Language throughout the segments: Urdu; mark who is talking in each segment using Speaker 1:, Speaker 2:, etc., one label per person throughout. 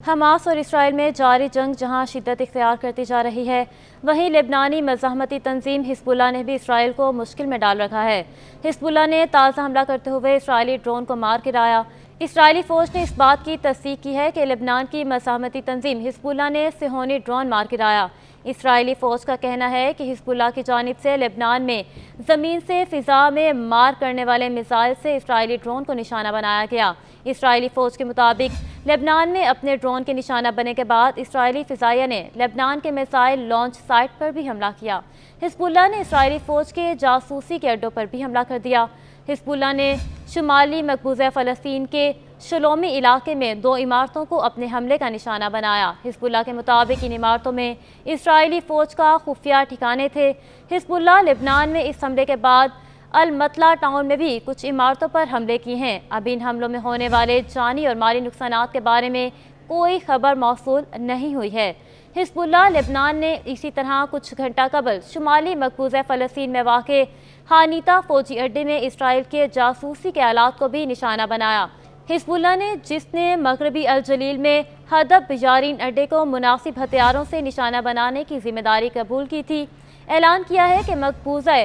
Speaker 1: حماس اور اسرائیل میں جاری جنگ جہاں شدت اختیار کرتی جا رہی ہے، وہیں لبنانی مزاحمتی تنظیم حزب اللہ نے بھی اسرائیل کو مشکل میں ڈال رکھا ہے۔ حزب اللہ نے تازہ حملہ کرتے ہوئے اسرائیلی ڈرون کو مار گرایا۔ اسرائیلی فوج نے اس بات کی تصدیق کی ہے کہ لبنان کی مزاحمتی تنظیم حزب اللہ نے صہیونی ڈرون مار گرایا۔ اسرائیلی فوج کا کہنا ہے کہ حزب اللہ کی جانب سے لبنان میں زمین سے فضا میں مار کرنے والے میزائل سے اسرائیلی ڈرون کو نشانہ بنایا گیا۔ اسرائیلی فوج کے مطابق لبنان میں اپنے ڈرون کے نشانہ بننے کے بعد اسرائیلی فضائیہ نے لبنان کے میزائل لانچ سائٹ پر بھی حملہ کیا۔ حزب اللہ نے اسرائیلی فوج کے جاسوسی کے اڈوں پر بھی حملہ کر دیا۔ حزب اللہ نے شمالی مقبوضہ فلسطین کے شلومی علاقے میں 2 عمارتوں کو اپنے حملے کا نشانہ بنایا۔ حزب اللہ کے مطابق ان عمارتوں میں اسرائیلی فوج کا خفیہ ٹھکانے تھے۔ حزب اللہ لبنان میں اس حملے کے بعد المطلع ٹاؤن میں بھی کچھ عمارتوں پر حملے کیے ہیں۔ اب ان حملوں میں ہونے والے جانی اور مالی نقصانات کے بارے میں کوئی خبر موصول نہیں ہوئی ہے۔ حزب اللہ لبنان نے اسی طرح کچھ گھنٹہ قبل شمالی مقبوضہ فلسطین میں واقع حانیتا فوجی اڈے میں اسرائیل کے جاسوسی کے آلات کو بھی نشانہ بنایا۔ حزب اللہ نے جس نے مغربی الجلیل میں ہدف بیارین اڈے کو مناسب ہتھیاروں سے نشانہ بنانے کی ذمہ داری قبول کی تھی، اعلان کیا ہے کہ مقبوضہ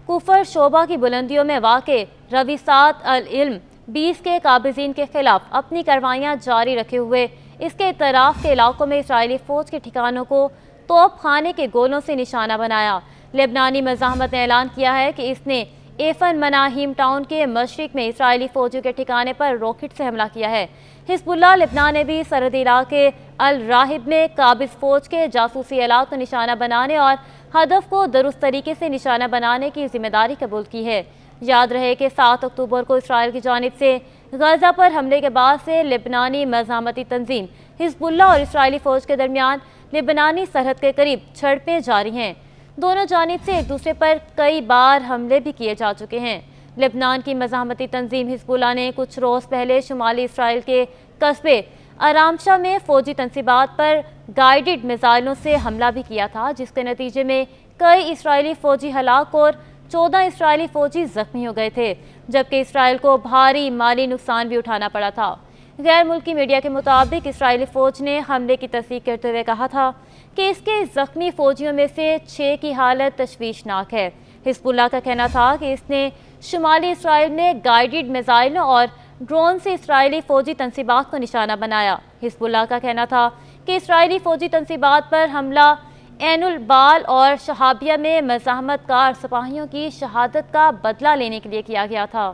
Speaker 1: کفر شعبہ کی بلندیوں میں واقع رویسات العلم 20 کے قابضین کے خلاف اپنی کارروائیاں جاری رکھے ہوئے اس کے اطراف کے علاقوں میں اسرائیلی فوج کے ٹھکانوں کو توپ خانے کے گولوں سے نشانہ بنایا۔ لبنانی مزاحمت نے اعلان کیا ہے کہ اس نے ایفن مناہیم ٹاؤن کے مشرق میں اسرائیلی فوجیوں کے ٹھکانے پر راکٹ سے حملہ کیا ہے۔ حزب اللہ لبنان نے بھی سرحدی علاقے الراحب میں قابض فوج کے جاسوسی آلات کو نشانہ بنانے اور ہدف کو درست طریقے سے نشانہ بنانے کی ذمہ داری قبول کی ہے۔ یاد رہے کہ 7 اکتوبر کو اسرائیل کی جانب سے غزہ پر حملے کے بعد سے لبنانی مزاحمتی تنظیم حزب اللہ اور اسرائیلی فوج کے درمیان لبنانی سرحد کے قریب جھڑپیں جاری ہیں۔ دونوں جانب سے ایک دوسرے پر کئی بار حملے بھی کیے جا چکے ہیں۔ لبنان کی مزاحمتی تنظیم حزب اللہ نے کچھ روز پہلے شمالی اسرائیل کے قصبے آرامشاہ میں فوجی تنصیبات پر گائیڈڈ میزائلوں سے حملہ بھی کیا تھا، جس کے نتیجے میں کئی اسرائیلی فوجی ہلاک اور 14 اسرائیلی فوجی زخمی ہو گئے تھے، جبکہ اسرائیل کو بھاری مالی نقصان بھی اٹھانا پڑا تھا۔ غیر ملکی میڈیا کے مطابق اسرائیلی فوج نے حملے کی تصدیق کرتے ہوئے کہا تھا کہ اس کے زخمی فوجیوں میں سے 6 کی حالت تشویشناک ہے۔ حزب اللہ کا کہنا تھا کہ اس نے شمالی اسرائیل میں گائیڈڈ میزائلوں اور ڈرون سے اسرائیلی فوجی تنصیبات کو نشانہ بنایا۔ حزب اللہ کا کہنا تھا کہ اسرائیلی فوجی تنصیبات پر حملہ عین البال اور شہابیہ میں مزاحمت کار سپاہیوں کی شہادت کا بدلہ لینے کے لیے کیا گیا تھا۔